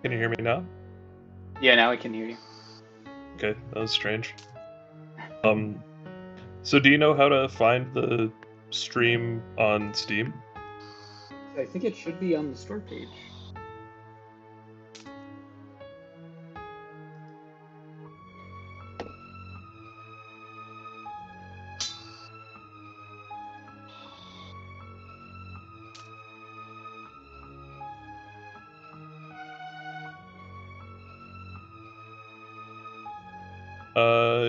Can you hear me now? Yeah, now I can hear you. Okay, that was strange. So do you know how to find the stream on Steam? I think it should be on the store page.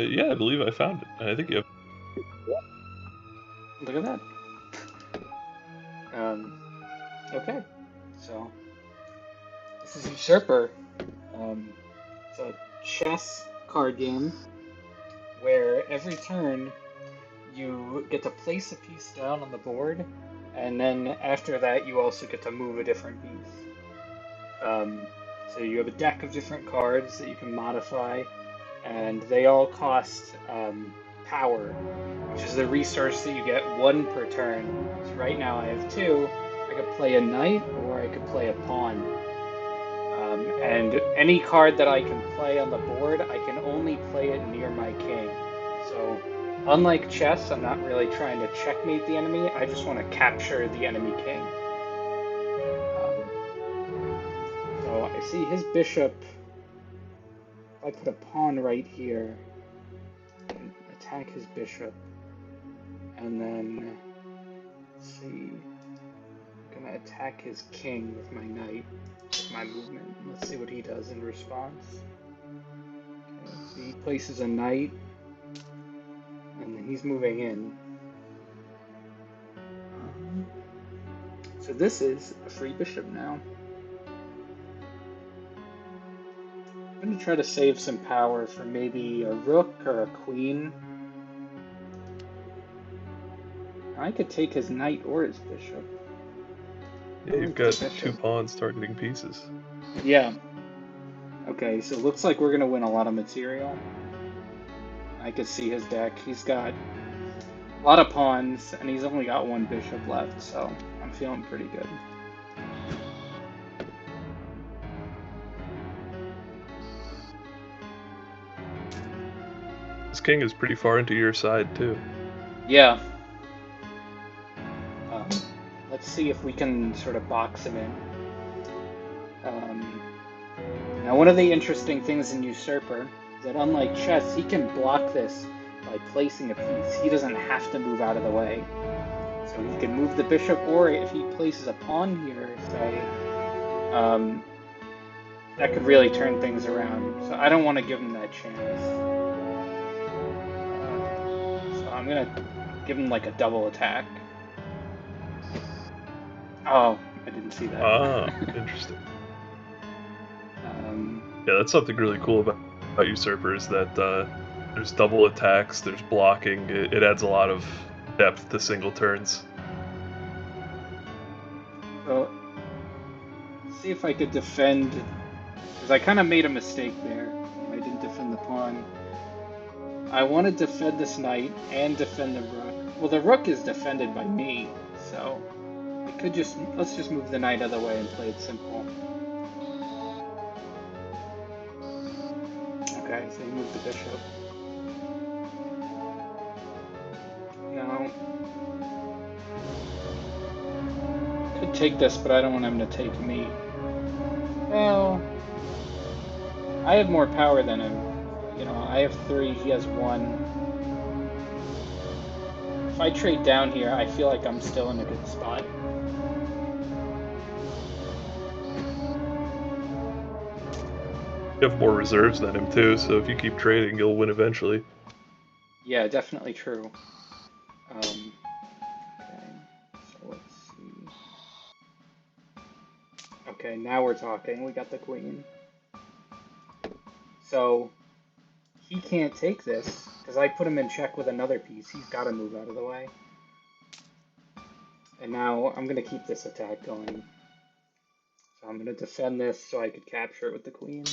Yeah, I believe I found it. I think you have. Look at that. Okay. So, this is Usurper. It's a chess card game where every turn you get to place a piece down on the board, and then after that you also get to move a different piece. So you have a deck of different cards that you can modify, and they all cost power, which is the resource that you get one per turn. So right now I have two. I could play a knight or I could play a pawn. And any card that I can play on the board, I can only play it near my king. So unlike chess, I'm not really trying to checkmate the enemy. I just want to capture the enemy king. So I see his bishop. If I put a pawn right here and attack his bishop, and then let's see, I'm gonna attack his king with my knight, with my movement. Let's see what he does in response. Okay, so he places a knight, and then he's moving in. So this is a free bishop now. I'm going to try to save some power for maybe a rook or a queen. I could take his knight or his bishop. Yeah, you've got two pawns targeting pieces. Yeah. Okay, so it looks like we're going to win a lot of material. I could see his deck. He's got a lot of pawns, and he's only got one bishop left, so I'm feeling pretty good. This king is pretty far into your side, too. Yeah. Let's see if we can sort of box him in. Now, one of the interesting things in Usurper is that unlike chess, he can block this by placing a piece. He doesn't have to move out of the way. So he can move the bishop, or if he places a pawn here, say, that could really turn things around. So I don't want to give him that chance. So I'm going to give him like a double attack. Oh, I didn't see that. Ah, interesting. Yeah, that's something really cool about Usurper is that there's double attacks, there's blocking. It adds a lot of depth to single turns. So, see if I could defend, because I kind of made a mistake there. I didn't defend the pawn. I want to defend this knight and defend the rook. Well, the rook is defended by me, so I could just, let's just move the knight out of the way and play it simple. Okay, so you move the bishop. Now, could take this, but I don't want him to take me. Well, I have more power than him. You know, I have 3, he has 1. If I trade down here, I feel like I'm still in a good spot. You have more reserves than him, too, so if you keep trading, you'll win eventually. Yeah, definitely true. Okay, so let's see. Okay, now we're talking. We got the queen. So he can't take this because I put him in check with another piece. He's got to move out of the way. And now I'm going to keep this attack going. So I'm going to defend this so I could capture it with the queen.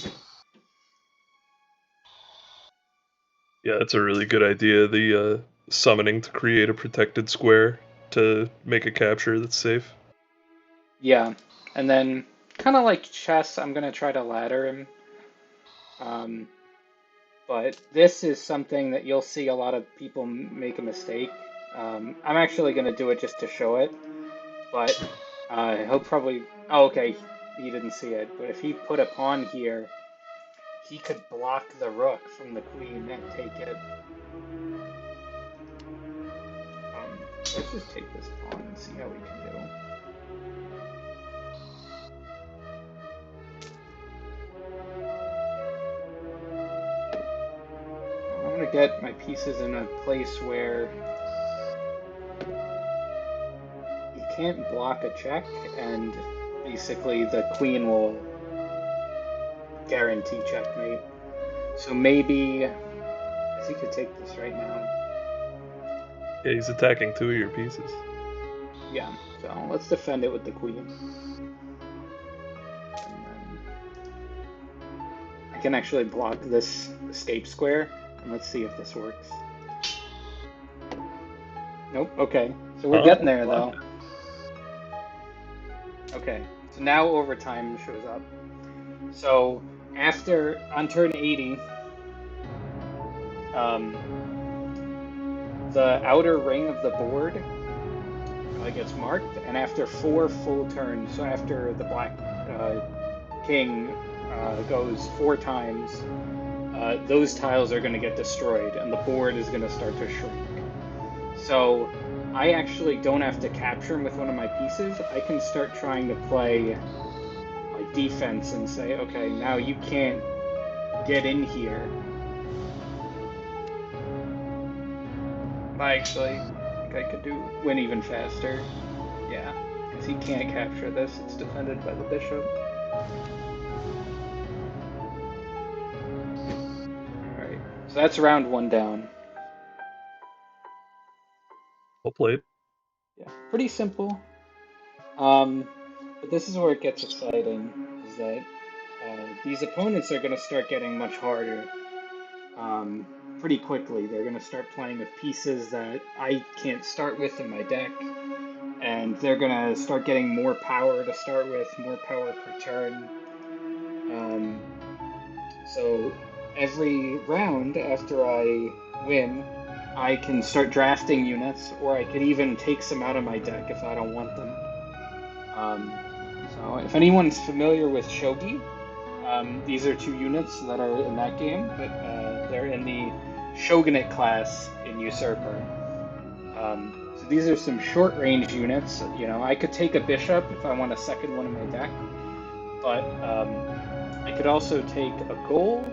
Yeah, that's a really good idea. The summoning to create a protected square to make a capture that's safe. Yeah, and then kind of like chess, I'm gonna try to ladder him. But this is something that you'll see a lot of people make a mistake. I'm actually gonna do it just to show it, but he'll probably. Oh, okay, he didn't see it. But if he put a pawn here, he could block the rook from the queen and take it. Let's just take this pawn and see how we can do. I'm gonna get my pieces in a place where you can't block a check, and basically the queen will guarantee checkmate. So maybe, I think he could take this right now. Yeah, he's attacking 2 of your pieces. Yeah, so let's defend it with the queen. And then I can actually block this escape square, and let's see if this works. Nope, okay. So we're getting there, though. Okay, so now overtime shows up. So after, on turn 80, the outer ring of the board gets marked, and after 4 full turns, so after the black king goes 4 times, those tiles are going to get destroyed, and the board is going to start to shrink. So I actually don't have to capture him with one of my pieces. I can start trying to play like defense and say, okay, now you can't get in here. I actually think I could win even faster. Yeah, because he can't capture this. It's defended by the bishop. Alright, so that's round 1 down. Well played. Yeah, pretty simple. But this is where it gets exciting, is that these opponents are going to start getting much harder pretty quickly. They're going to start playing with pieces that I can't start with in my deck, and they're going to start getting more power to start with, more power per turn. So every round after I win, I can start drafting units, or I could even take some out of my deck if I don't want them. So if anyone's familiar with Shogi, these are 2 units that are in that game, but they're in the Shogunate class in Usurper. So these are some short-range units. You know, I could take a bishop if I want a second one in my deck, but I could also take a gold.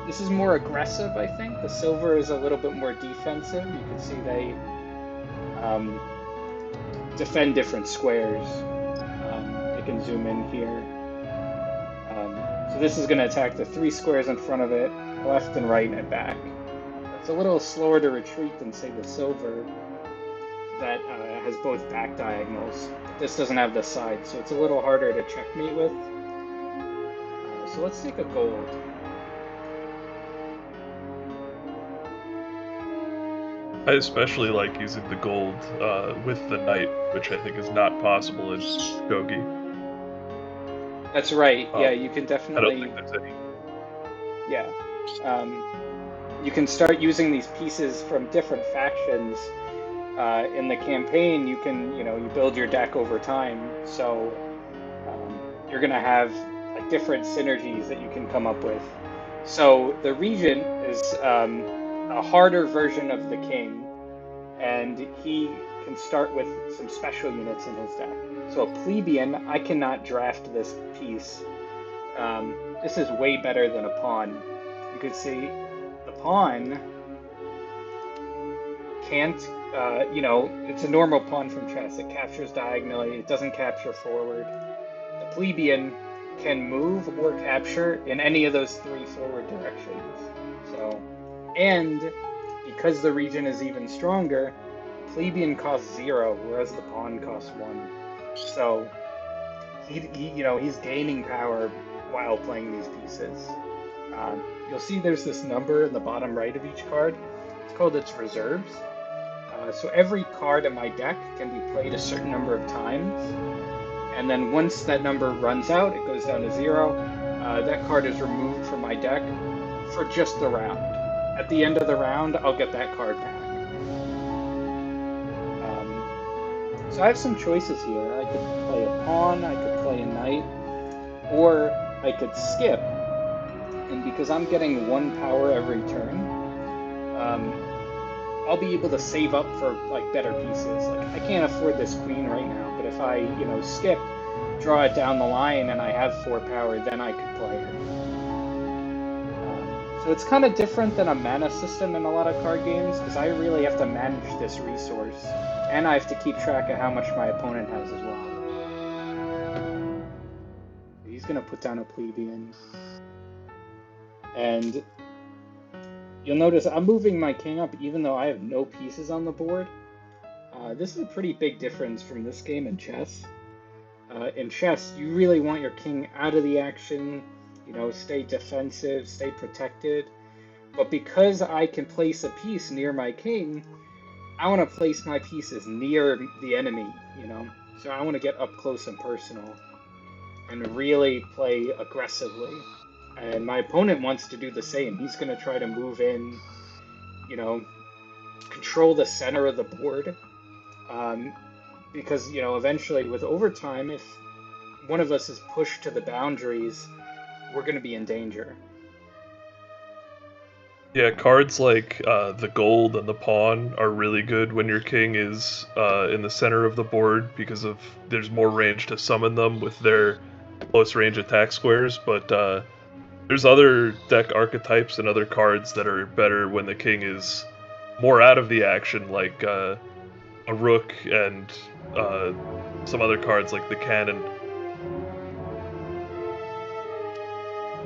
This is more aggressive, I think. The silver is a little bit more defensive. You can see they defend different squares. I can zoom in here. So this is going to attack the 3 squares in front of it, left and right and back. It's a little slower to retreat than, say, the silver that has both back diagonals. This doesn't have the side, so it's a little harder to checkmate with. So let's take a gold. I especially like using the gold with the knight, which I think is not possible in Shogi. That's right. Yeah, you can definitely. I don't think there's any. Yeah. You can start using these pieces from different factions in the campaign. You can, you build your deck over time. So you're going to have like different synergies that you can come up with. So the regent is a harder version of the king, and he can start with some special units in his deck. So a plebeian, I cannot draft this piece. This is way better than a pawn. You can see the pawn can't, it's a normal pawn from chess. It captures diagonally, it doesn't capture forward. The plebeian can move or capture in any of those 3 forward directions. So, and because the regent is even stronger, plebeian costs 0, whereas the pawn costs 1. So he's gaining power while playing these pieces. You'll see there's this number in the bottom right of each card. It's called its reserves. So every card in my deck can be played a certain number of times, And then once that number runs out, it goes down to 0. That card is removed from my deck for just the round. At the end of the round, I'll get that card back. So I have some choices here. I could play a pawn, I could play a knight, or I could skip. And because I'm getting 1 power every turn, I'll be able to save up for like better pieces. Like I can't afford this queen right now, but if I, skip, draw it down the line, and I have 4 power, then I could play it. So it's kind of different than a mana system in a lot of card games, because I really have to manage this resource, and I have to keep track of how much my opponent has as well. He's gonna put down a plebeian, and you'll notice I'm moving my king up even though I have no pieces on the board. This is a pretty big difference from this game in chess. In chess, you really want your king out of the action, stay defensive, stay protected. But because I can place a piece near my king, I want to place my pieces near the enemy, So I want to get up close and personal and really play aggressively. And my opponent wants to do the same. He's going to try to move in, control the center of the board. Because, eventually with overtime, if one of us is pushed to the boundaries, we're going to be in danger. Yeah, cards like the gold and the pawn are really good when your king is in the center of the board because there's more range to summon them with their close range attack squares, but there's other deck archetypes and other cards that are better when the king is more out of the action, like a rook and some other cards like the cannon.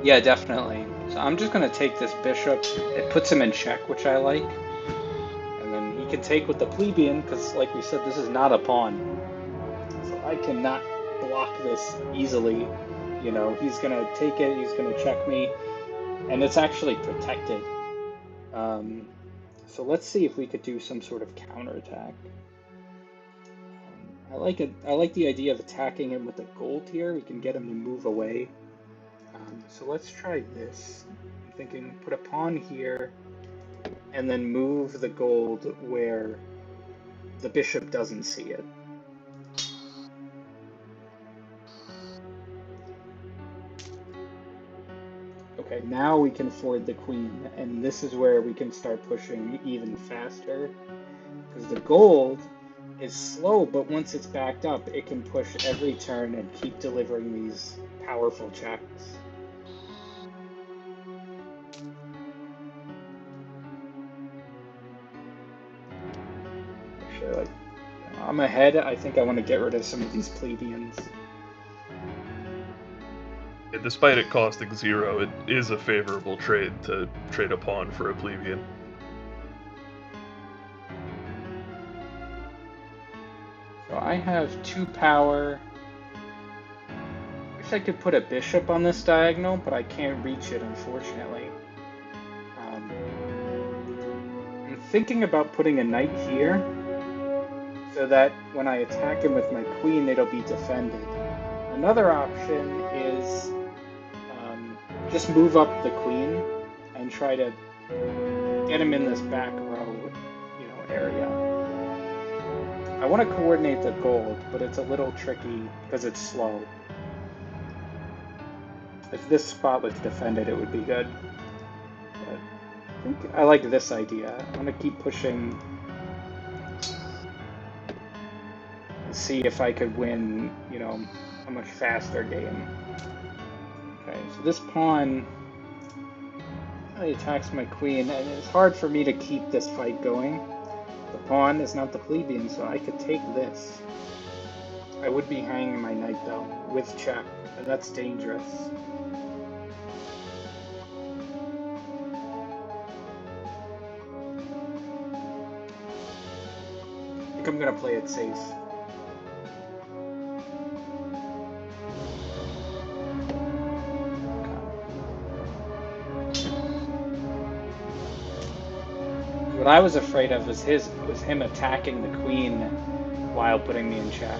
Yeah, definitely. So I'm just going to take this bishop. It puts him in check, which I like. And then he can take with the plebeian, because like we said, this is not a pawn. So I cannot block this easily. He's going to take it, he's going to check me, and it's actually protected. So let's see if we could do some sort of counterattack. I like it. I like the idea of attacking him with the gold here. We can get him to move away. So let's try this. I'm thinking put a pawn here, and then move the gold where the bishop doesn't see it. Okay, now we can afford the queen, and this is where we can start pushing even faster. Because the gold is slow, but once it's backed up, it can push every turn and keep delivering these powerful checks. Actually, I'm ahead. I think I want to get rid of some of these plebeians. Despite it costing 0, it is a favorable trade to trade a pawn for a plebeian. So I have 2 power. Wish I could put a bishop on this diagonal, but I can't reach it, unfortunately. I'm thinking about putting a knight here, so that when I attack him with my queen, it'll be defended. Another option is just move up the queen and try to get him in this back row, area. I want to coordinate the gold, but it's a little tricky because it's slow. If this spot was defended, it would be good. But I think I like this idea. I'm going to keep pushing. See if I could win, a much faster game. Okay, so this pawn really attacks my queen, and it's hard for me to keep this fight going. The pawn is not the plebeian, so I could take this. I would be hanging my knight, though, with check, and that's dangerous. I think I'm going to play it safe. What I was afraid of was him attacking the queen while putting me in check.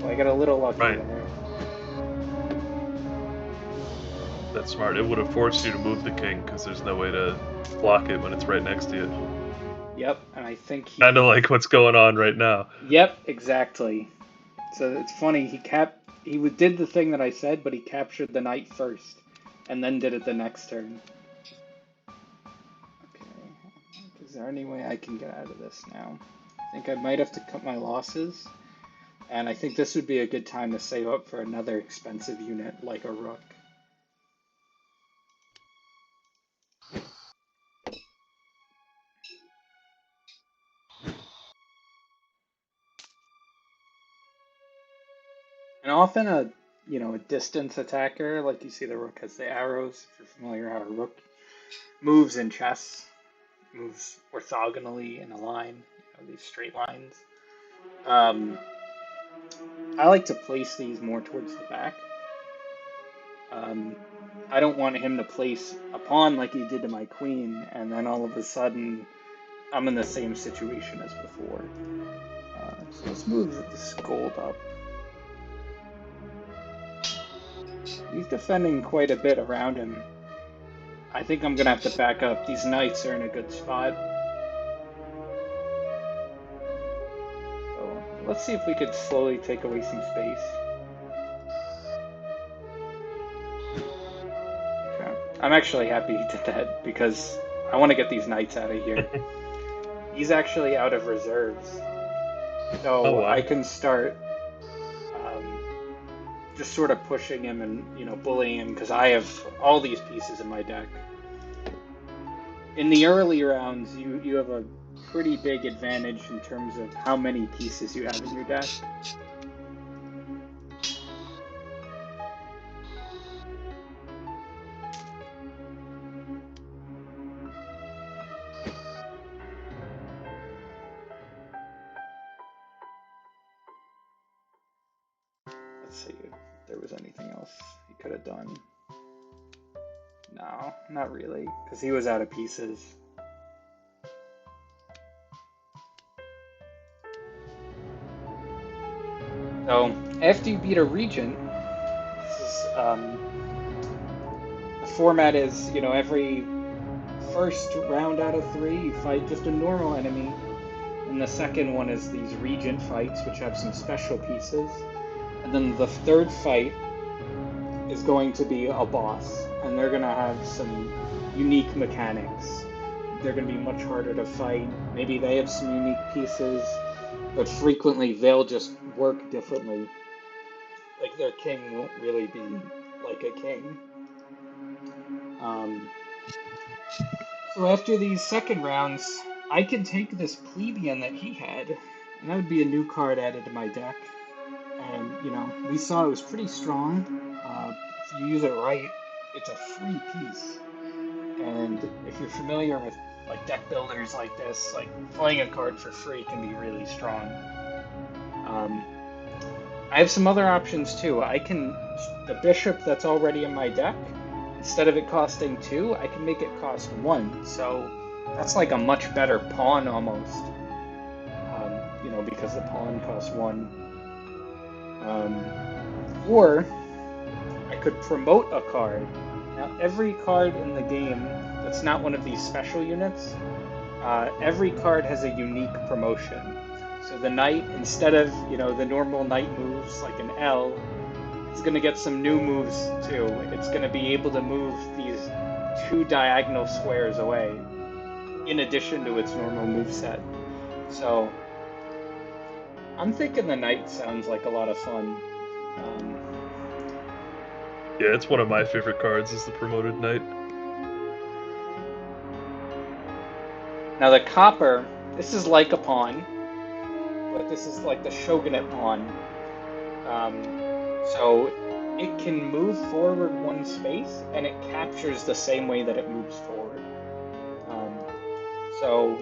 So I got a little lucky Right. there. That's smart. It would have forced you to move the king because there's no way to block it when it's right next to you. Yep, and I think he... Kind of like what's going on right now. Yep, exactly. So it's funny, he did the thing that I said, but he captured the knight first, and then did it the next turn. Okay, is there any way I can get out of this now? I think I might have to cut my losses, and I think this would be a good time to save up for another expensive unit like a rook. And often a distance attacker, like you see the rook has the arrows, if you're familiar how a rook moves in chess, moves orthogonally in a line, these straight lines. I like to place these more towards the back. I don't want him to place a pawn like he did to my queen, and then all of a sudden I'm in the same situation as before. So let's move this gold up. He's defending quite a bit around him. I think I'm going to have to back up. These knights are in a good spot. So let's see if we could slowly take away some space. Okay. I'm actually happy he did that because I want to get these knights out of here. He's actually out of reserves. So I can start just sort of pushing him and, bullying him because I have all these pieces in my deck. In the early rounds, you have a pretty big advantage in terms of how many pieces you have in your deck. Let's see if there was anything else he could have done. No, not really, because he was out of pieces. So, after you beat a regent, the format is, every first round out of 3, you fight just a normal enemy, and the second one is these regent fights, which have some special pieces, and then the third fight is going to be a boss, and they're going to have some unique mechanics. They're going to be much harder to fight. Maybe they have some unique pieces, but frequently they'll just work differently. Like their king won't really be like a king. So after these second rounds, I can take this plebeian that he had, and that would be a new card added to my deck. And, we saw it was pretty strong. If you use it right, it's a free piece. And if you're familiar with deck builders like this, playing a card for free can be really strong. I have some other options too. The bishop that's already in my deck, instead of it costing 2, I can make it cost 1. So that's like a much better pawn almost. Because the pawn costs 1. Or I could promote a card. Now, every card in the game that's not one of these special units, every card has a unique promotion. So the knight, instead of, the normal knight moves like an L, it's going to get some new moves too. It's going to be able to move these 2 diagonal squares away, in addition to its normal moveset. So I'm thinking the knight sounds like a lot of fun. Yeah, it's one of my favorite cards, is the promoted knight. Now the copper, this is like a pawn, but this is like the shogunate pawn. So it can move forward 1 space, and it captures the same way that it moves forward. So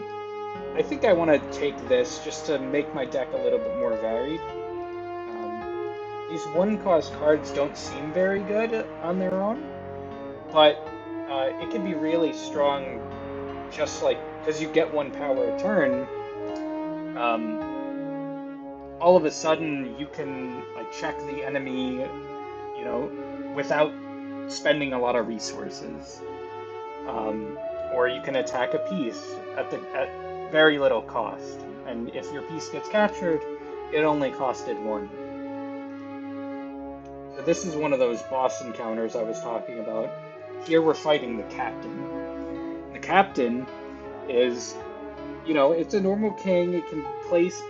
I think I want to take this just to make my deck a little bit more varied. These 1-cost cards don't seem very good on their own, but it can be really strong just because you get 1 power a turn. all of a sudden you can like check the enemy, you know, without spending a lot of resources. Or you can attack a piece at very little cost. And if your piece gets captured, it only costed 1. So this is one of those boss encounters I was talking about. Here we're fighting the captain. The captain is, you know, it's a normal king. It can place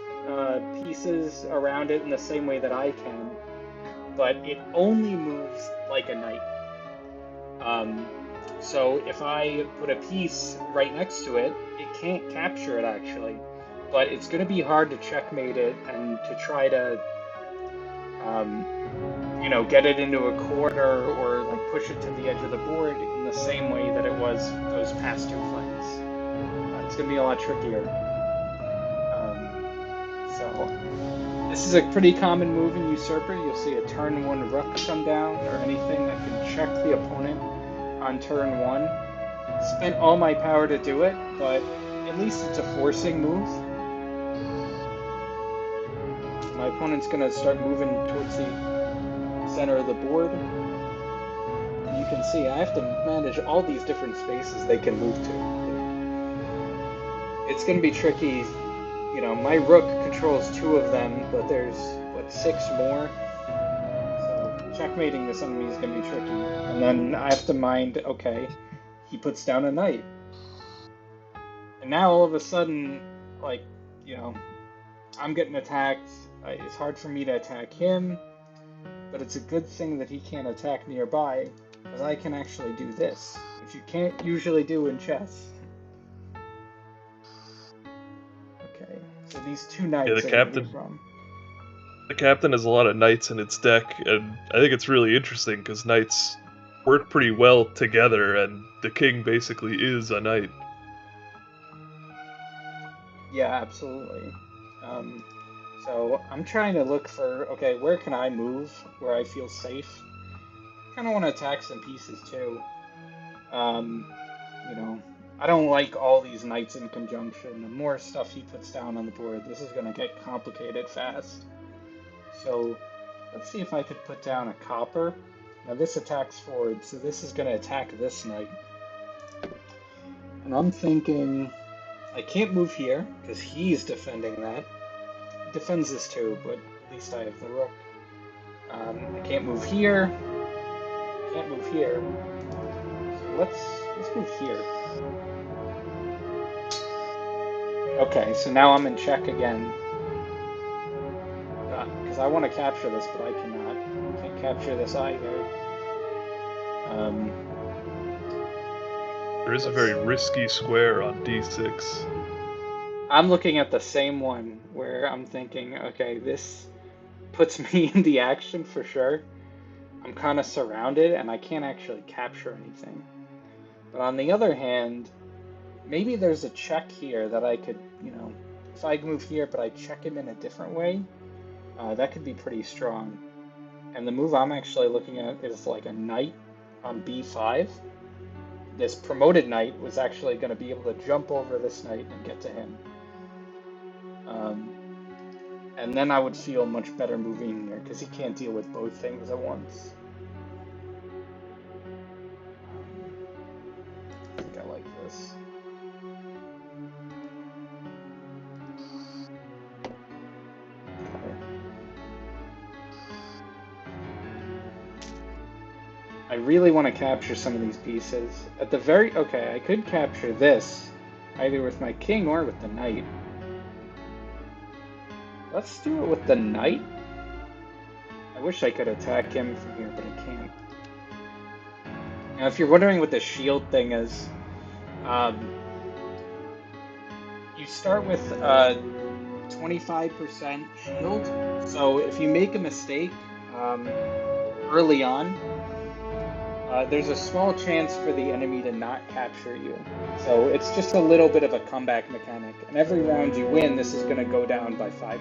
pieces around it in the same way that I can, but it only moves like a knight. So if I put a piece right next to it, it can't capture it actually, but it's going to be hard to checkmate it and to try to, you know, get it into a corner or like push it to the edge of the board in the same way that it was those past 2 fights. It's going to be a lot trickier. So this is a pretty common move in Usurper. You'll see a turn 1 rook come down or anything that can check the opponent on turn 1. Spent all my power to do it, but at least it's a forcing move. My opponent's going to start moving towards the center of the board. And you can see I have to manage all these different spaces they can move to. It's going to be tricky. You know, my rook controls 2 of them, but there's, what, 6 more? So checkmating this enemy is going to be tricky. And then I have to mind, okay, he puts down a knight. And now all of a sudden, like, you know, I'm getting attacked. It's hard for me to attack him, but it's a good thing that he can't attack nearby, because I can actually do this, which you can't usually do in chess. Okay, so these 2 knights Yeah, the captain has a lot of knights in its deck, and I think it's really interesting because knights work pretty well together, and the king basically is a knight. Yeah, absolutely. So I'm trying to look for, okay, where can I move where I feel safe? I kind of want to attack some pieces too. You know, I don't like all these knights in conjunction. The more stuff he puts down on the board, this is going to get complicated fast. So let's see if I could put down a copper. Now this attacks forward, so this is going to attack this knight. And I'm thinking I can't move here because he's defending that. He defends this too, but at least I have the rook. I can't move here. Can't move here. So let's move here. Okay, so now I'm in check again. Because I want to capture this, but I cannot. I can't capture this either. There is a very risky square on d6. I'm looking at the same one where I'm thinking, okay, this puts me in the action for sure. I'm kind of surrounded and I can't actually capture anything. But on the other hand, maybe there's a check here that I could, you know, if I move here but I check him in a different way, that could be pretty strong. And the move I'm actually looking at is like a knight on b5. This promoted knight was actually going to be able to jump over this knight and get to him. And then I would feel much better moving here because he can't deal with both things at once. I think I like this. Okay. I really want to capture some of these pieces. At the very... Okay, I could capture this either with my king or with the knight. Let's do it with the knight. I wish I could attack him from here, but I can't. Now, if you're wondering what the shield thing is, you start with 25% shield. So if you make a mistake early on, there's a small chance for the enemy to not capture you. So it's just a little bit of a comeback mechanic. And every round you win, this is going to go down by 5%.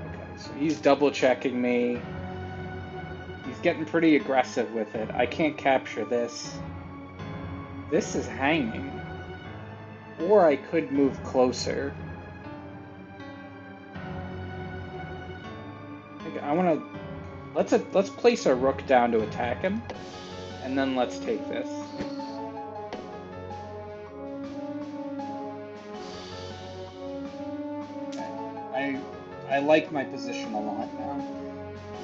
Okay, so he's double checking me. He's getting pretty aggressive with it. I can't capture this. this is hanging. Or I could move closer. I want to... Let's place a rook down to attack him. And then let's take this. I like my position a lot now.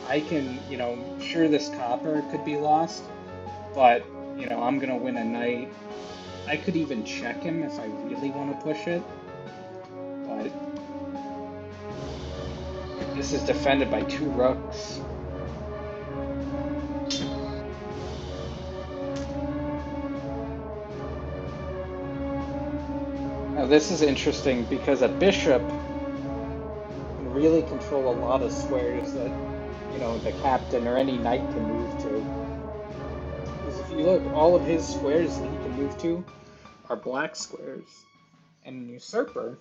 I can, you know, sure this copper could be lost, but, you know, I'm going to win a knight. I could even check him if I really want to push it, but this is defended by 2 rooks. Now this is interesting because a bishop can really control a lot of squares that, you know, the captain or any knight can move to. Because if you look, all of his squares that he can move to are black squares. And in Usurper,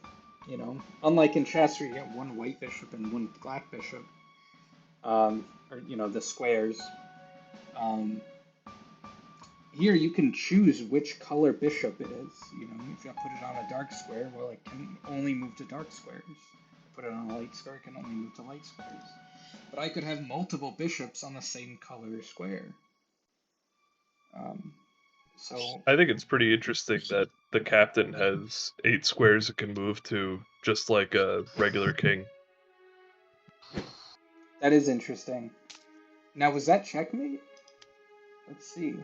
you know, unlike in chess where you get 1 white bishop and 1 black bishop, or, you know, the squares, here you can choose which color bishop it is. You know, if I put it on a dark square, well, it can only move to dark squares. Put it on a light square, it can only move to light squares. But I could have multiple bishops on the same color square. So I think it's pretty interesting that the captain has 8 squares it can move to, just like a regular king. that is interesting. Now, was that checkmate? Let's see.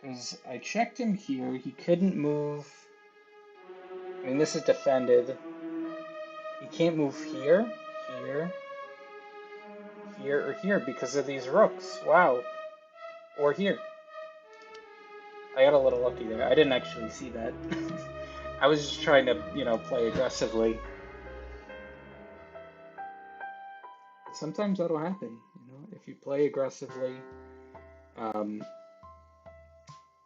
Because I checked him here, he couldn't move. I mean, this is defended. He can't move here, here, here, or here because of these rooks. Wow. Or here. I got a little lucky there. I didn't actually see that. I was just trying to, you know, play aggressively. But sometimes that'll happen, you know, if you play aggressively,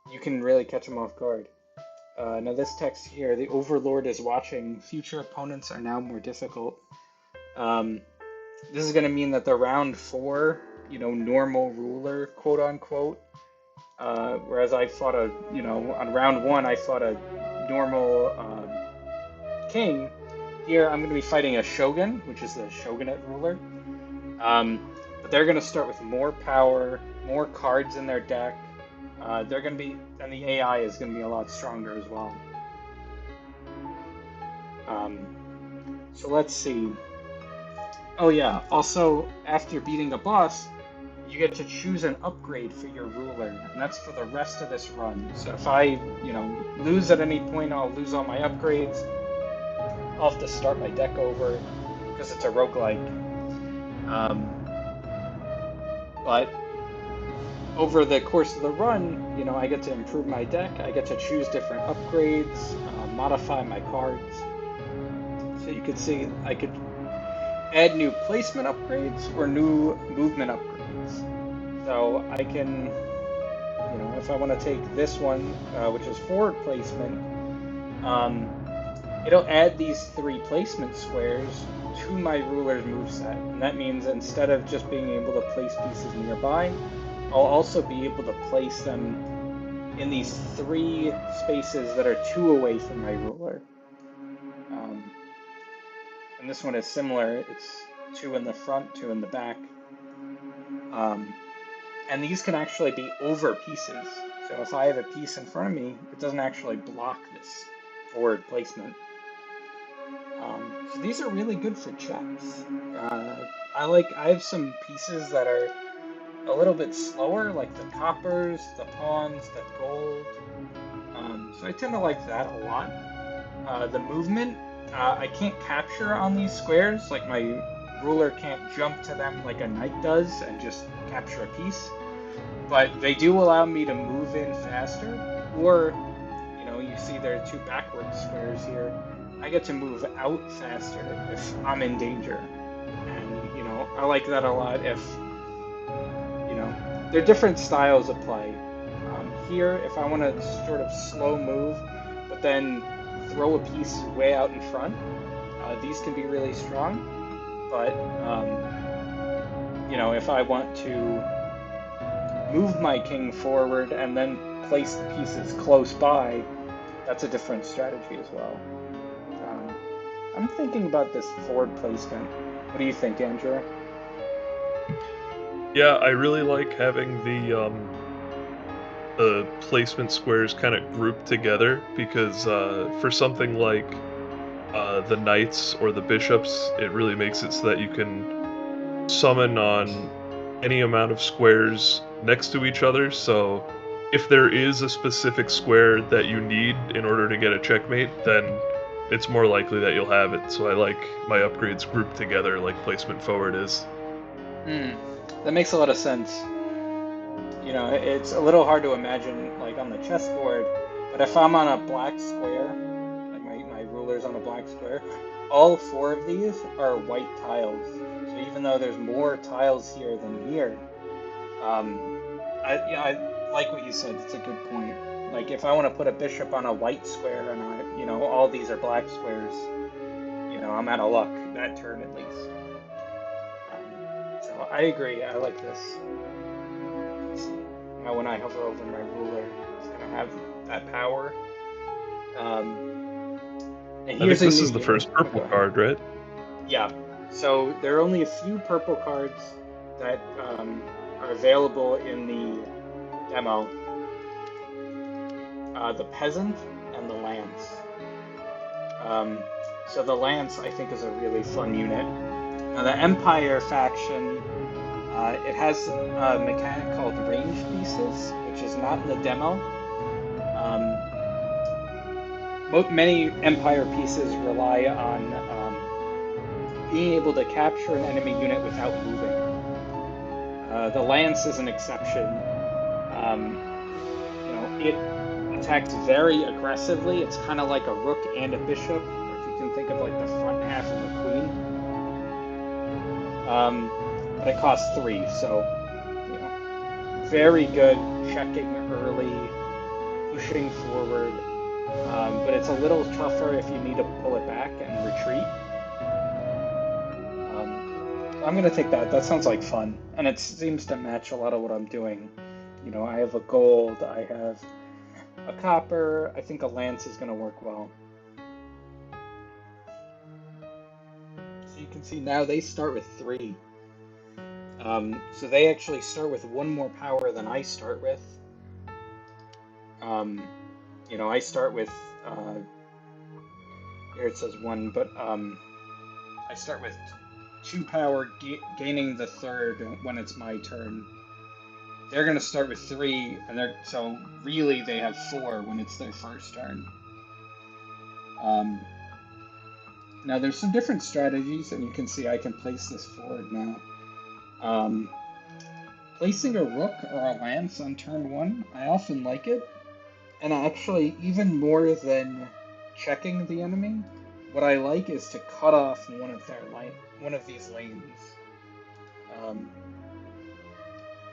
you can really catch them off guard. Now this text here, the Overlord is watching. Future opponents are now more difficult. This is going to mean that the round 4, you know, normal ruler, quote unquote, whereas I fought a, you know, on round 1 I fought a normal king. Here I'm going to be fighting a shogun, which is the shogunate ruler. But they're going to start with more power, more cards in their deck. They're going to be, and the AI is going to be a lot stronger as well. So let's see. Oh yeah, also after beating a boss, you get to choose an upgrade for your ruler, and that's for the rest of this run. So if I, you know, lose at any point, I'll lose all my upgrades. I'll have to start my deck over because it's a roguelike. But over the course of the run, you know, I get to improve my deck, I get to choose different upgrades, modify my cards. So you could see I could add new placement upgrades or new movement upgrades. So I can, you know, if I want to take this one, which is forward placement, it'll add these 3 placement squares to my ruler's moveset. And that means instead of just being able to place pieces nearby, I'll also be able to place them in these 3 spaces that are 2 away from my ruler. And this one is similar. It's 2 in the front, 2 in the back. And these can actually be over pieces. So if I have a piece in front of me, it doesn't actually block this forward placement. So these are really good for chess. I have some pieces that are a little bit slower, like the coppers, the pawns, the gold. So I tend to like that a lot. The movement, I can't capture on these squares, like my ruler can't jump to them like a knight does and just capture a piece. But they do allow me to move in faster, or, you know, you see there are 2 backward squares here. I get to move out faster if I'm in danger. And, you know, I like that a lot if, you know, there are different styles of play. Here, if I want to sort of slow move, but then throw a piece way out in front, these can be really strong. But, you know, if I want to move my king forward and then place the pieces close by, that's a different strategy as well. I'm thinking about this forward placement. What do you think, Andrew? Yeah, I really like having the placement squares kind of grouped together because for something like the knights or the bishops, it really makes it so that you can summon on any amount of squares next to each other. So if there is a specific square that you need in order to get a checkmate, then it's more likely that you'll have it. So I like my upgrades grouped together like placement forward is. That makes a lot of sense. You know, it's a little hard to imagine like on the chessboard, but if I'm on a black square, like my ruler's on a black square, all 4 of these are white tiles. So even though there's more tiles here than here, I like what you said. It's a good point. Like if I want to put a bishop on a white square and all these are black squares, I'm out of luck that turn at least. So I agree. I like this. Let's see. Now when I hover over my ruler, it's gonna have that power. And I think this is the first purple card, right? Yeah. So there are only a few purple cards that are available in the demo. The Peasant and the Lance. So the Lance, I think, is a really fun unit. Now the Empire faction, it has a mechanic called range pieces, which is not in the demo. Many Empire pieces rely on being able to capture an enemy unit without moving. The Lance is an exception. It attacks very aggressively. It's kind of like a rook and a bishop, or if you can think of like the front half of a queen. But it costs 3, so very good checking early, pushing forward. But it's a little tougher if you need to pull it back and retreat. I'm gonna take that. That sounds like fun, and it seems to match a lot of what I'm doing. I have a gold, I have a copper. I think a lance is gonna work well. So you can see now they start with 3. So they actually start with 1 more power than I start with. I start with, here it says 1, but I start with 2 power, gaining the 3rd when it's my turn. They're going to start with 3, and so really they have 4 when it's their first turn. Now there's some different strategies, and you can see I can place this forward now. Placing a rook or a lance on turn 1, I often like it. And actually, even more than checking the enemy, what I like is to cut off one of these lanes.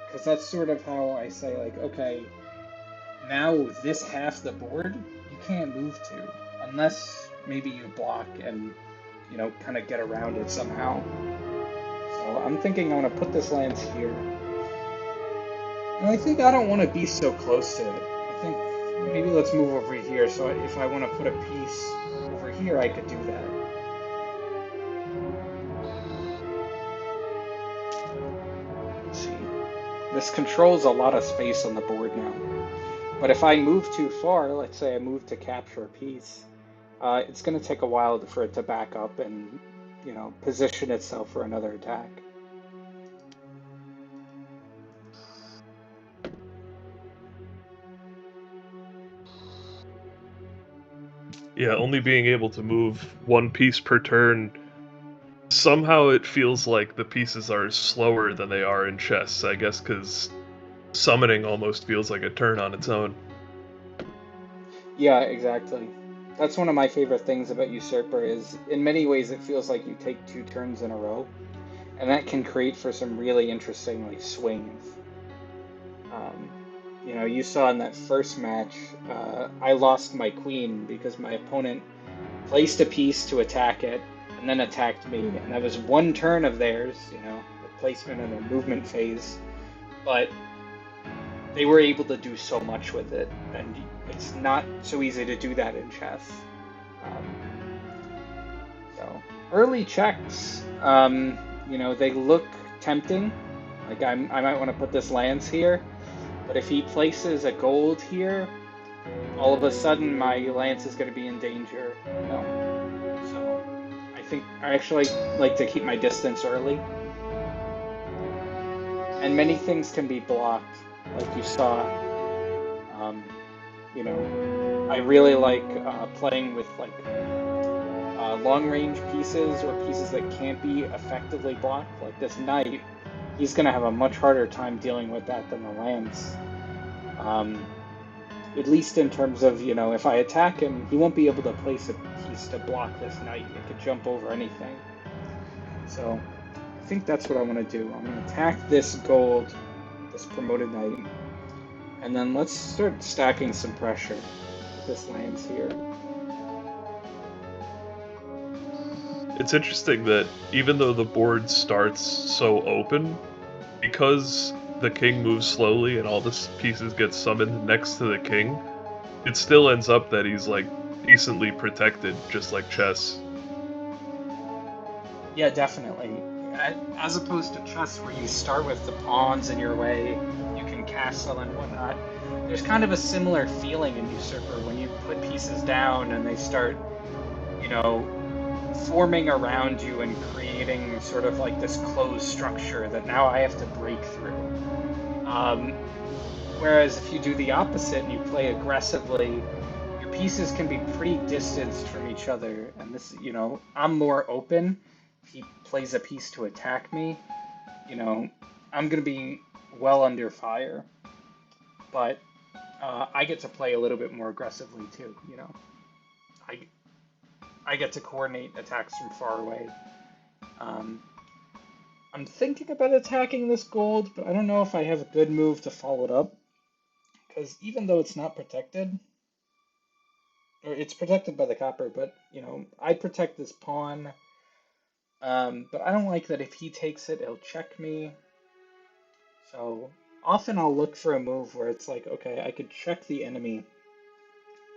Because that's sort of how I say, like, okay, now this half the board you can't move to, unless maybe you block and kind of get around it somehow. So I'm thinking I'm gonna put this lance here, and I think I don't want to be so close to it. I think maybe let's move over here. So if I want to put a piece over here, I could do that. Let's see. This controls a lot of space on the board now. But if I move too far, let's say I move to capture a piece, it's going to take a while for it to back up and, position itself for another attack. Yeah, only being able to move 1 piece per turn, somehow it feels like the pieces are slower than they are in chess, I guess because summoning almost feels like a turn on its own. Yeah, exactly. That's one of my favorite things about Usurper is, in many ways, it feels like you take 2 turns in a row, and that can create for some really interesting swings. You saw in that first match, I lost my queen because my opponent placed a piece to attack it, and then attacked me, and that was 1 turn of theirs, the placement and the movement phase, but they were able to do so much with it, and it's not so easy to do that in chess. So early checks, you know, they look tempting. Like I might want to put this lance here, but if he places a gold here, all of a sudden my lance is going to be in danger. You know? So I think I actually like to keep my distance early. And many things can be blocked, like you saw. You know, I really like playing with like long-range pieces or pieces that can't be effectively blocked. Like this knight, he's going to have a much harder time dealing with that than the lance. At least in terms of, you know, if I attack him, he won't be able to place a piece to block this knight. It could jump over anything. So I think that's what I want to do. I'm going to attack this gold, this promoted knight, and then let's start stacking some pressure with this lance here. It's interesting that even though the board starts so open, because the king moves slowly and all the pieces get summoned next to the king, it still ends up that he's like decently protected, just like chess. Yeah, definitely. As opposed to chess where you start with the pawns in your way, you can castle and whatnot. There's kind of a similar feeling in Usurper when you put pieces down and they start, you know, forming around you and creating sort of like this closed structure that now I have to break through. Whereas if you do the opposite and you play aggressively, your pieces can be pretty distanced from each other. And this, you know, I'm more open. If he plays a piece to attack me, you know, I'm going to be well under fire. But I get to play a little bit more aggressively too, you know. I get to coordinate attacks from far away. I'm thinking about attacking this gold, but I don't know if I have a good move to follow it up. Because even though it's not protected, or it's protected by the copper, but, you know, I protect this pawn. But I don't like that if he takes it, it'll check me. So often I'll look for a move where it's like, okay, I could check the enemy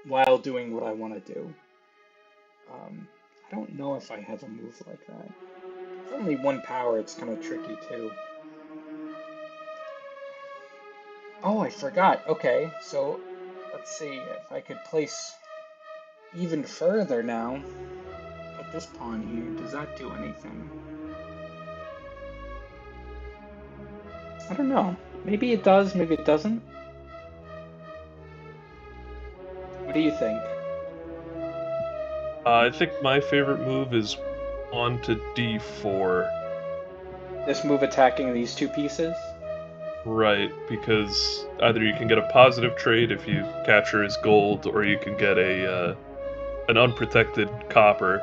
while doing what I want to do. I don't know if I have a move like that. It's only one power, it's kind of tricky too. Oh, I forgot. Okay, so let's see if I could place even further now. Put this pawn here. Does that do anything? I don't know. Maybe it does, maybe it doesn't. What do you think? I think my favorite move is pawn to d4. This move attacking these two pieces? Right, because either you can get a positive trade if you capture his gold, or you can get an unprotected copper.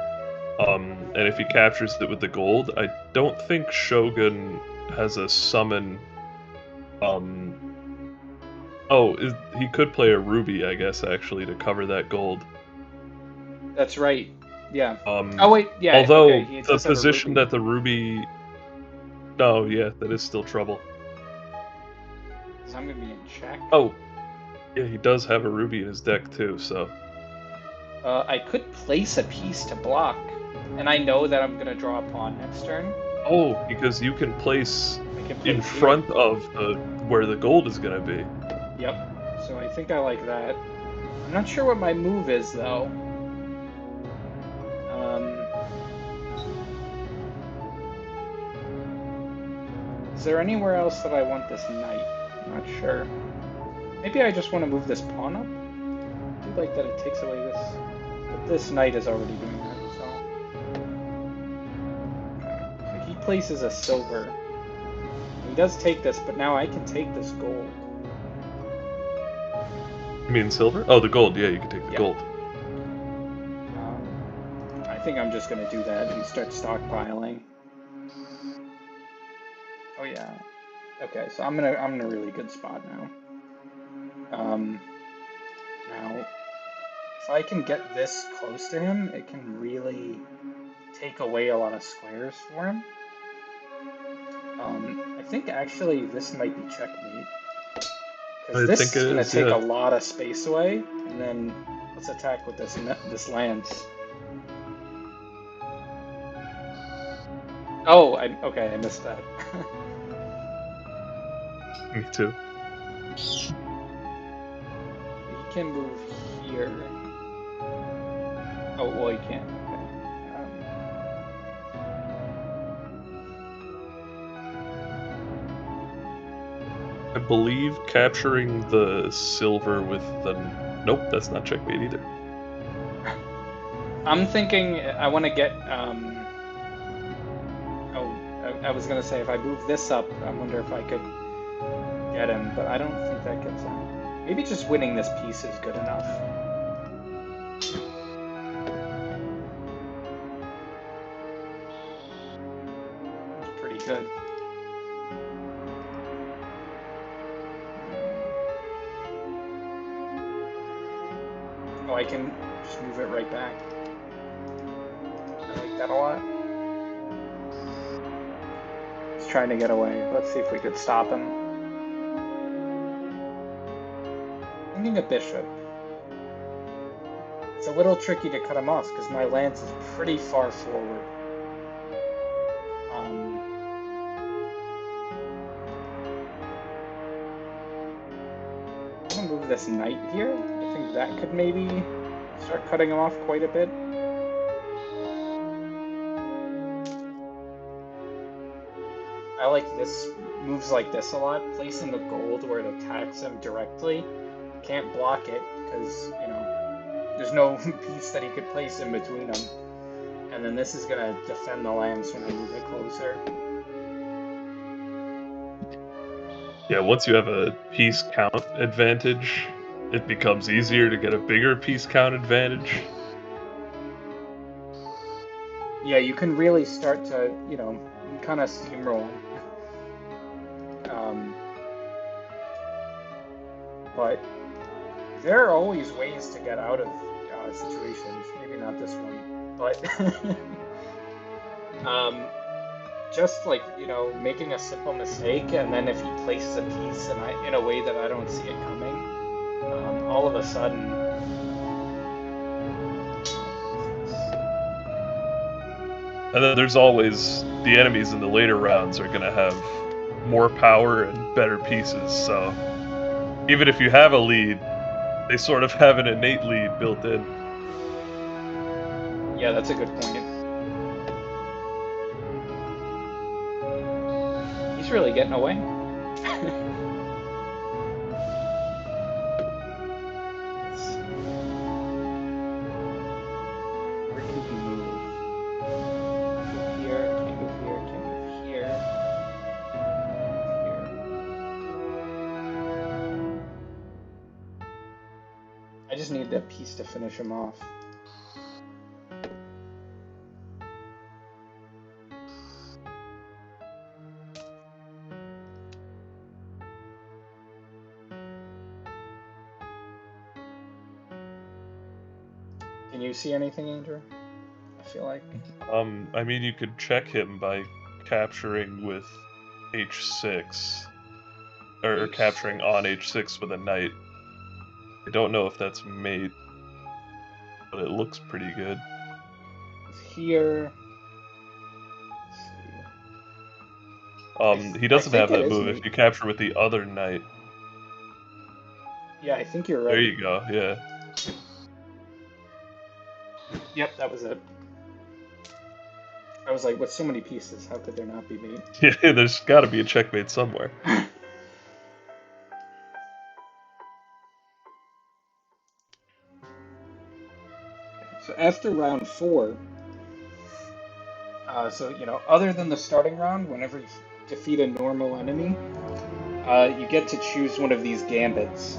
And if he captures it with the gold, I don't think Shogun has a summon. He could play a ruby, I guess, actually, to cover that gold. That's right. Yeah. Oh wait, yeah. Although Okay, he the does have a position ruby. that the ruby. Oh yeah, that is still trouble. So I'm gonna be in check. Oh, yeah, he does have a ruby in his deck too. So. I could place a piece to block, and I know that I'm gonna draw a pawn next turn. Oh, because you can place I can in place front here. of where the gold is gonna be. Yep. So I think I like that. I'm not sure what my move is though. Is there anywhere else that I want this knight? I'm not sure. Maybe I just want to move this pawn up. I do like that it takes away this, but this knight is already doing that. So he places a silver. He does take this, but now I can take this gold. You mean silver? Oh, the gold. Yeah, you can take the gold. I think I'm just gonna do that and start stockpiling. Oh yeah. Okay, so I'm in a really good spot now. Now, if I can get this close to him, it can really take away a lot of squares for him. I think actually this might be checkmate. Because this is going to take a lot of space away, and then let's attack with this lance. Oh, okay, I missed that. Me too. He can move here. Oh, well, he can't. I believe capturing the silver with the... Nope, that's not checkmate either. I'm thinking I want to get... I was going to say, if I move this up, I wonder if I could get him, but I don't think that gets him. Maybe just winning this piece is good enough. Pretty good. Oh, I can just move it right back. I like that a lot. He's trying to get away. Let's see if we could stop him. I need a bishop. It's a little tricky to cut him off because my lance is pretty far forward. I'm gonna move this knight here. I think that could maybe start cutting him off quite a bit. I like this moves like this a lot. Placing the gold where it attacks him directly. Can't block it because, you know, there's no piece that he could place in between them. And then this is gonna defend the lance when I move it closer. Yeah, once you have a piece count advantage, it becomes easier to get a bigger piece count advantage. Yeah, you can really start to, you know, kind of steamroll. But there are always ways to get out of situations. Maybe not this one, but just like, you know, making a simple mistake, and then if he places a piece in a way that I don't see it coming, all of a sudden. And then there's always the enemies in the later rounds are gonna have more power and better pieces. So even if you have a lead, they sort of have an innate lead built in. Yeah, that's a good point. He's really getting away. Where can he move? Move here, can he move here, can he move here? Here. I just need that piece to finish him off. Can you see anything, Andrew? I feel like. I mean, you could check him by capturing with H6, or capturing on H6 with a knight. I don't know if that's mate, but it looks pretty good. It's here. He doesn't have that move if you capture with the other knight. Yeah, I think you're right. There you go, yeah. Yep, that was it. I was like, with so many pieces, how could there not be mate? Yeah, there's gotta be a checkmate somewhere. So after round 4, so, you know, other than the starting round, whenever you defeat a normal enemy, you get to choose one of these gambits.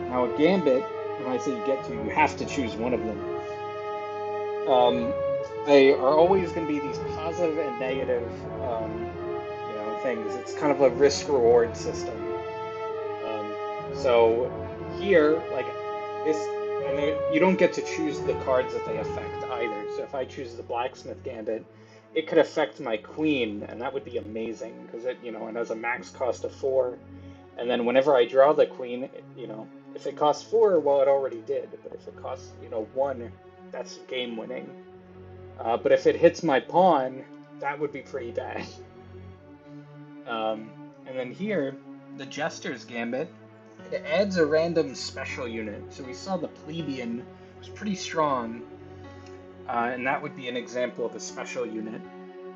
Now, a gambit, when I say you get to, you have to choose one of them. They are always going to be these positive and negative, you know, things. It's kind of a risk-reward system. So here, like this, and you don't get to choose the cards that they affect either. So if I choose the Blacksmith Gambit, it could affect my queen, and that would be amazing because it, you know, it has a max cost of 4, And then whenever I draw the queen, if it costs 4, well, it already did. But if it costs, 1, that's game winning. But if it hits my pawn, that would be pretty bad. And then here, the Jester's Gambit, it adds a random special unit. So we saw the Plebeian was pretty strong, and that would be an example of a special unit.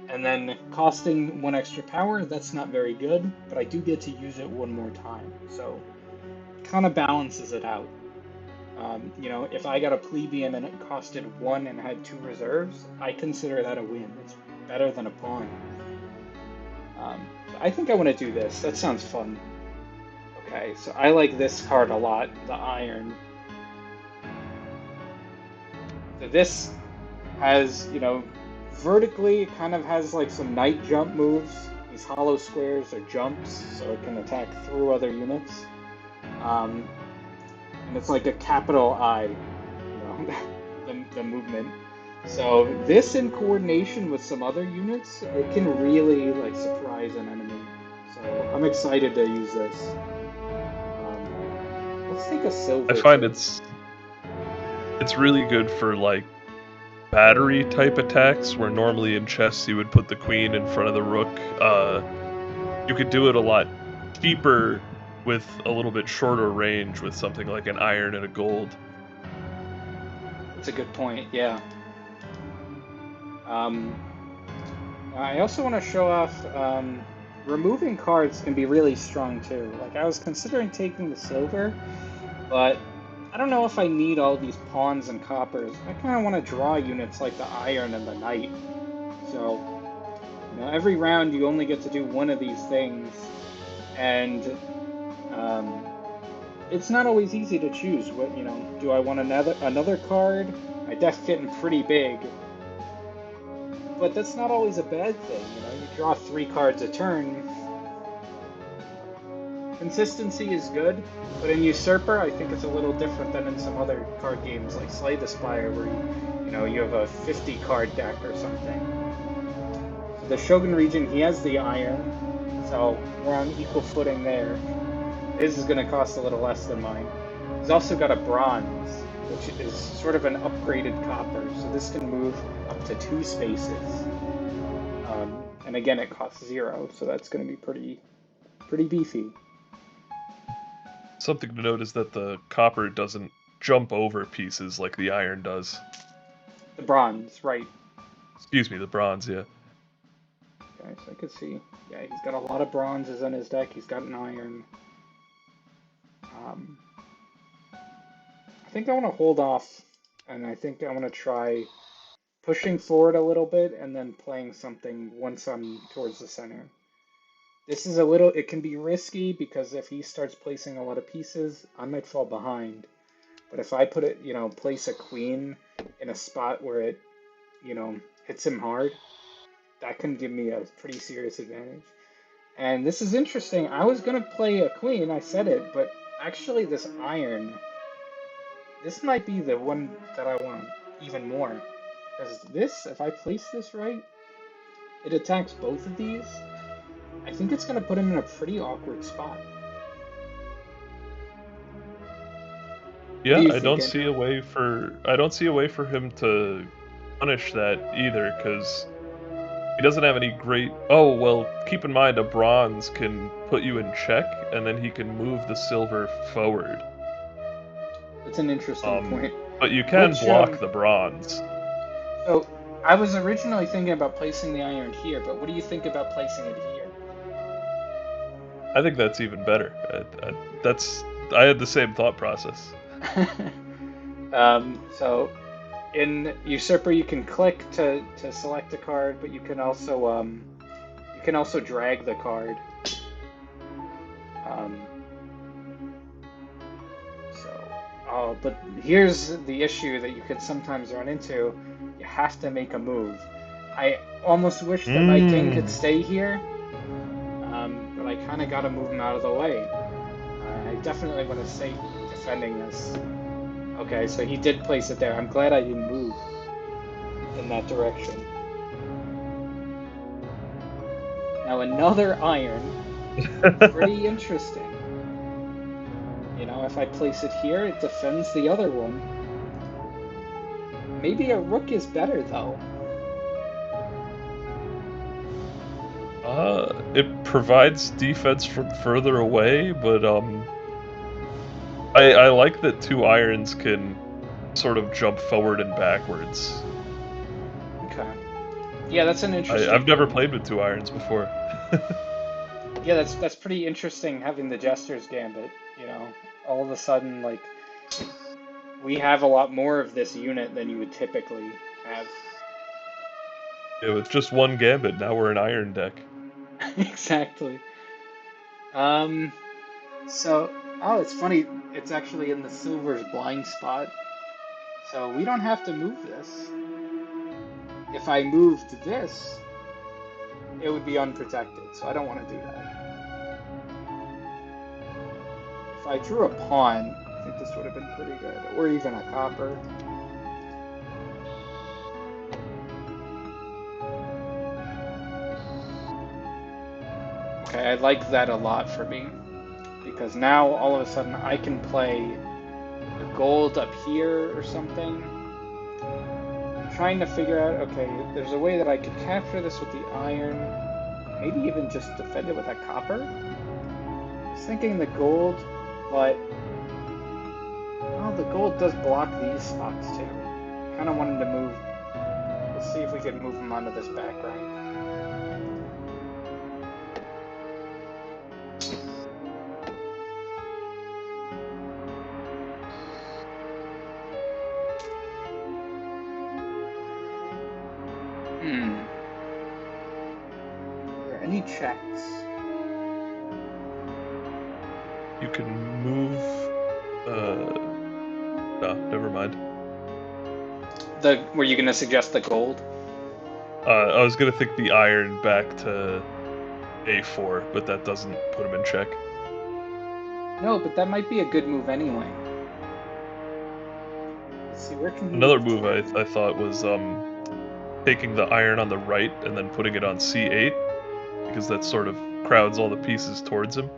And then costing 1 extra power, that's not very good, but I do get to use it 1 more time. So it kind of balances it out. If I got a plebeian and it costed 1 and had 2 reserves, I consider that a win. It's better than a pawn. I think I want to do this. That sounds fun. Okay, so I like this card a lot, the Iron. So this has, vertically, it kind of has like some knight jump moves. These hollow squares are jumps, so it can attack through other units. And it's like a capital I, the movement. So this in coordination with some other units, it can really like surprise an enemy. So I'm excited to use this. Let's take a silver. I find it's really good for like battery type attacks, where normally in chess you would put the queen in front of the rook. You could do it a lot cheaper with a little bit shorter range with something like an iron and a gold. That's a good point, yeah. I also want to show off removing cards can be really strong too. Like I was considering taking the silver, but I don't know if I need all these pawns and coppers. I kind of want to draw units like the iron and the knight. So, every round you only get to do 1 of these things, and it's not always easy to choose. What do I want another card? My deck's getting pretty big, but that's not always a bad thing. You draw 3 cards a turn. Consistency is good, but in Usurper, I think it's a little different than in some other card games like Slay the Spire, where you have a 50 card deck or something. So the Shogun region, he has the iron, so we're on equal footing there. His is going to cost a little less than mine. He's also got a bronze, which is sort of an upgraded copper, so this can move up to 2 spaces. And again, it costs 0, so that's going to be pretty beefy. Something to note is that the copper doesn't jump over pieces like the iron does. The bronze, right. Excuse me, the bronze, yeah. Okay, so I can see. Yeah, he's got a lot of bronzes in his deck. He's got an iron. I think I want to hold off, and I think I want to try pushing forward a little bit and then playing something once I'm towards the center. This is it can be risky because if he starts placing a lot of pieces, I might fall behind. But if I place a queen in a spot where it, hits him hard, that can give me a pretty serious advantage. And this is interesting. I was going to play a queen, I said it, but actually this iron, this might be the one that I want even more. Because this, if I place this right, it attacks both of these. I think it's going to put him in a pretty awkward spot. Yeah, I don't see a way for him to punish that either, because he doesn't have any great... Oh, well, keep in mind a bronze can put you in check, and then he can move the silver forward. That's an interesting point. But you can block the bronze. So, I was originally thinking about placing the iron here, but what do you think about placing it here? I think that's even better. I had the same thought process. So in Usurper, you can click to select a card, but you can also drag the card. But here's the issue that you could sometimes run into: you have to make a move. I almost wish that my king could stay here. But I kind of got to move him out of the way. I definitely want to stay defending this. Okay, so he did place it there. I'm glad I didn't move in that direction. Now another iron. Pretty interesting. if I place it here, it defends the other one. Maybe a rook is better, though. It provides defense from further away, but I like that 2 irons can sort of jump forward and backwards. Okay. Yeah, that's an interesting. I've never played with 2 irons before. Yeah, that's pretty interesting having the Jester's Gambit. You know, all of a sudden, like, we have a lot more of this unit than you would typically have. Yeah, with just 1 gambit, now we're an iron deck. Exactly. So, oh, it's funny. It's actually in the silver's blind spot. So we don't have to move this. If I moved this, it would be unprotected. So I don't want to do that. If I drew a pawn, I think this would have been pretty good. Or even a copper. Okay, I like that a lot for me. Because now, all of a sudden, I can play a gold up here or something. I'm trying to figure out, okay, there's a way that I could capture this with the iron. Maybe even just defend it with a copper? I was thinking the gold, but... well, the gold does block these spots too. Kind of wanted to move... let's see if we can move them onto this background. Are there any checks? You can move... no, never mind. Were you going to suggest the gold? I was gonna think the iron back to a4, but that doesn't put him in check. No, but that might be a good move anyway. Let's see, where can he Another move I thought was taking the iron on the right and then putting it on c8, because that sort of crowds all the pieces towards him.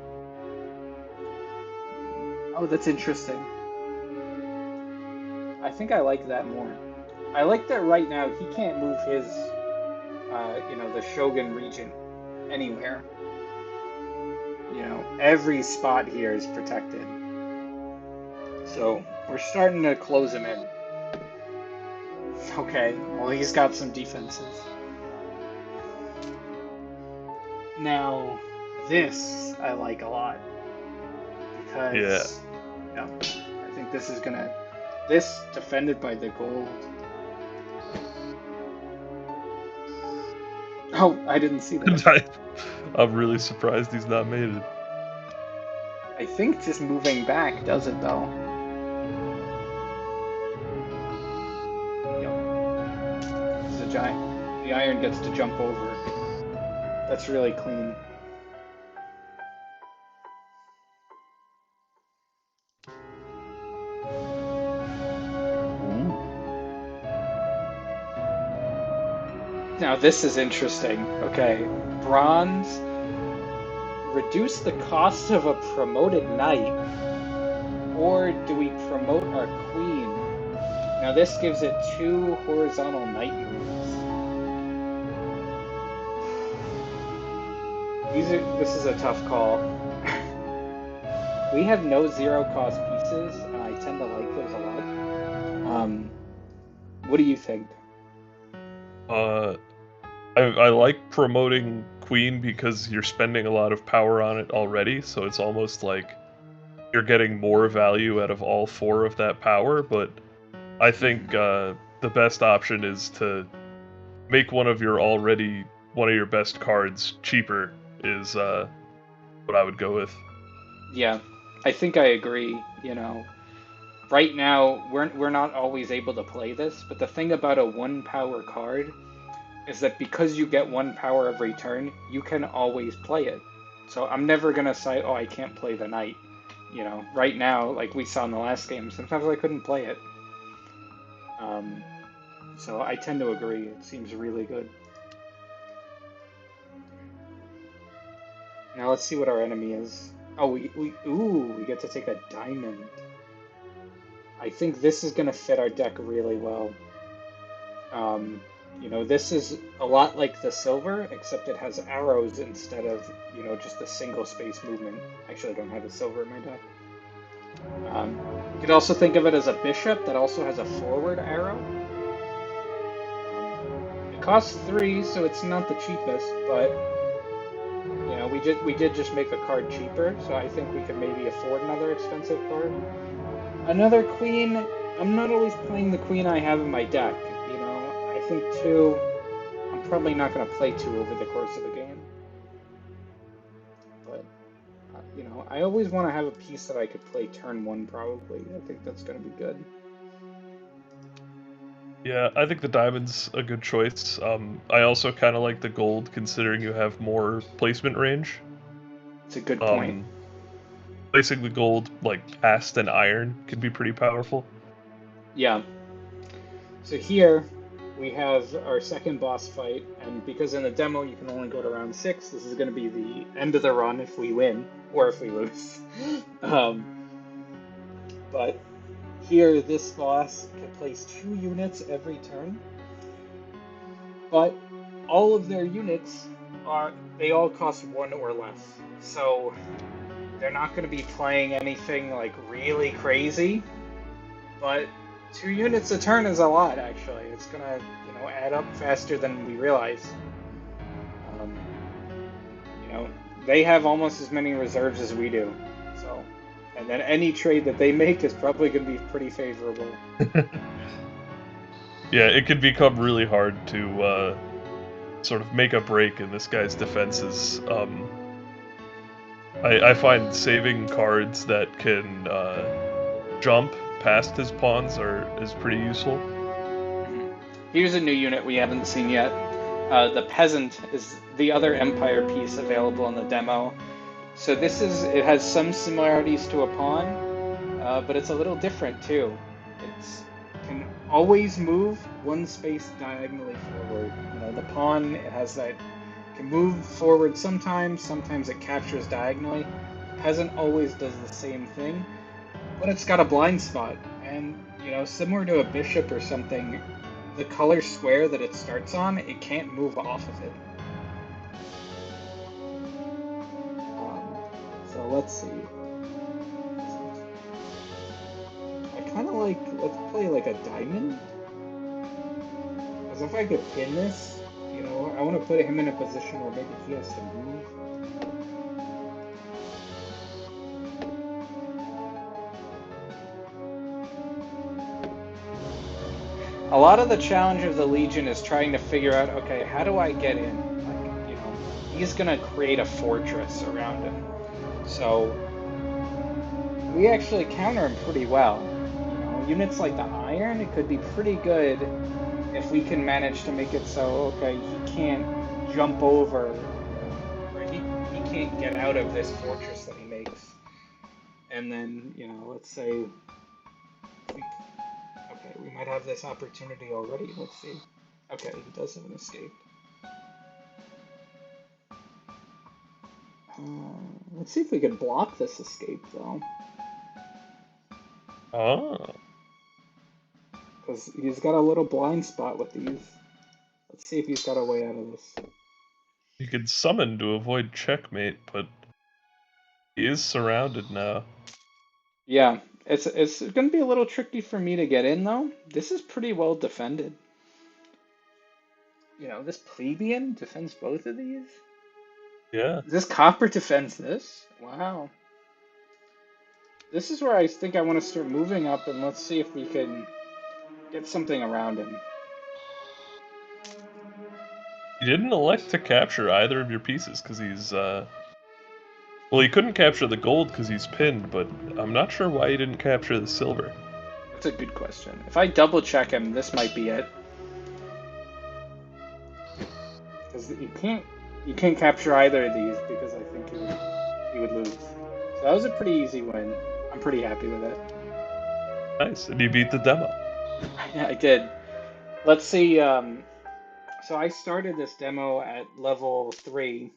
Oh, that's interesting. I think I like that more. I like that right now he can't move his, the Shogun Regent anywhere. You know, every spot here is protected. So, we're starting to close him in. Okay, well, he's got some defenses. Now, this I like a lot. Because, yeah, I think this is gonna... this, defended by the gold. Oh, I didn't see that. I'm really surprised he's not made it. I think just moving back does it, though. Yep. This is a giant. The iron gets to jump over. That's really clean. Now this is interesting. Okay, bronze. Reduce the cost of a promoted knight. Or do we promote our queen? Now this gives it 2 horizontal knight moves. This is a tough call. We have no 0-cost pieces, and I tend to like those a lot. What do you think? I like promoting queen because you're spending a lot of power on it already, so it's almost like you're getting more value out of all 4 of that power, but I think the best option is to make one of your best cards cheaper is what I would go with. Yeah, I think I agree, you know. Right now, we're not always able to play this, but the thing about a 1-power card is that because you get 1 power every turn, you can always play it. So I'm never gonna say, oh, I can't play the knight. You know, right now, like we saw in the last game, sometimes I couldn't play it. So I tend to agree. It seems really good. Now let's see what our enemy is. Oh, we get to take a diamond. I think this is gonna fit our deck really well. You know, this is a lot like the silver, except it has arrows instead of, you know, just a single space movement. Actually, I don't have a silver in my deck. You could also think of it as a bishop that also has a forward arrow. It costs 3, so it's not the cheapest, but you know, we did just make a card cheaper, so I think we could maybe afford another expensive card. Another queen. I'm not always playing the queen I have in my deck. You know, I think 2. I'm probably not going to play 2 over the course of the game. But, you know, I always want to have a piece that I could play turn 1 probably. I think that's going to be good. Yeah, I think the diamond's a good choice. I also kind of like the gold, considering you have more placement range. It's a good point. Placing the gold, like, past an iron could be pretty powerful. Yeah. So here, we have our second boss fight, and because in the demo you can only go to round 6, this is going to be the end of the run if we win, or if we lose. But here, this boss can place 2 units every turn, but all of their units they all cost 1 or less. So they're not going to be playing anything like really crazy, but 2 units a turn is a lot, actually. It's going to, you know, add up faster than we realize. You know, they have almost as many reserves as we do, so. And then any trade that they make is probably going to be pretty favorable. Yeah, it could become really hard to sort of make a break in this guy's defenses. I find saving cards that can jump past his pawns is pretty useful. Here's a new unit we haven't seen yet. The Peasant is the other Empire piece available in the demo. So it has some similarities to a pawn, but it's a little different too. It can always move 1 space diagonally forward. You know, the pawn, it has that, can move forward sometimes it captures diagonally. The Peasant always does the same thing, but it's got a blind spot. And, you know, similar to a bishop or something, the color square that it starts on, it can't move off of it. So let's see. I kind of like, let's play like a diamond. Because if I could pin this, you know, I want to put him in a position where maybe he has to move. A lot of the challenge of the Legion is trying to figure out, okay, how do I get in? Like, you know, he's going to create a fortress around him. So we actually counter him pretty well. You know, units like the iron, it could be pretty good if we can manage to make it so, okay, he can't jump over, or he can't get out of this fortress that he makes. And then, you know, let's say, okay, we might have this opportunity already. Let's see. Okay, he does have an escape. Let's see if we can block this escape, though. Oh. Because he's got a little blind spot with these. Let's see if he's got a way out of this. You could summon to avoid checkmate, but he is surrounded now. Yeah, it's going to be a little tricky for me to get in, though. This is pretty well defended. You know, this plebeian defends both of these? Yeah. This copper defends this? Wow. This is where I think I want to start moving up, and let's see if we can get something around him. He didn't elect to capture either of your pieces because he's, well, he couldn't capture the gold because he's pinned, but I'm not sure why he didn't capture the silver. That's a good question. If I double check him, this might be it. Because you can't capture either of these because I think he would lose. So that was a pretty easy win. I'm pretty happy with it. Nice, and you beat the demo. Yeah, I did. Let's see. So I started this demo at level 3.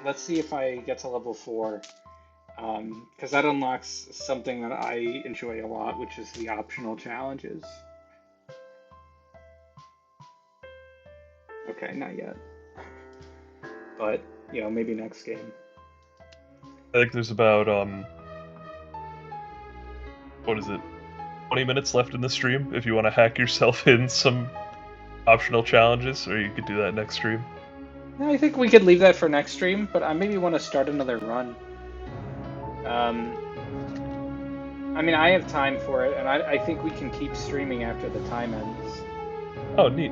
Let's see if I get to level 4. Because that unlocks something that I enjoy a lot, which is the optional challenges. Okay, not yet. But, maybe next game. I think there's about what is it? 20 minutes left in the stream if you want to hack yourself in some optional challenges, or you could do that next stream. I think we could leave that for next stream, but I maybe want to start another run. I mean, I have time for it, and I think we can keep streaming after the time ends. Oh, neat.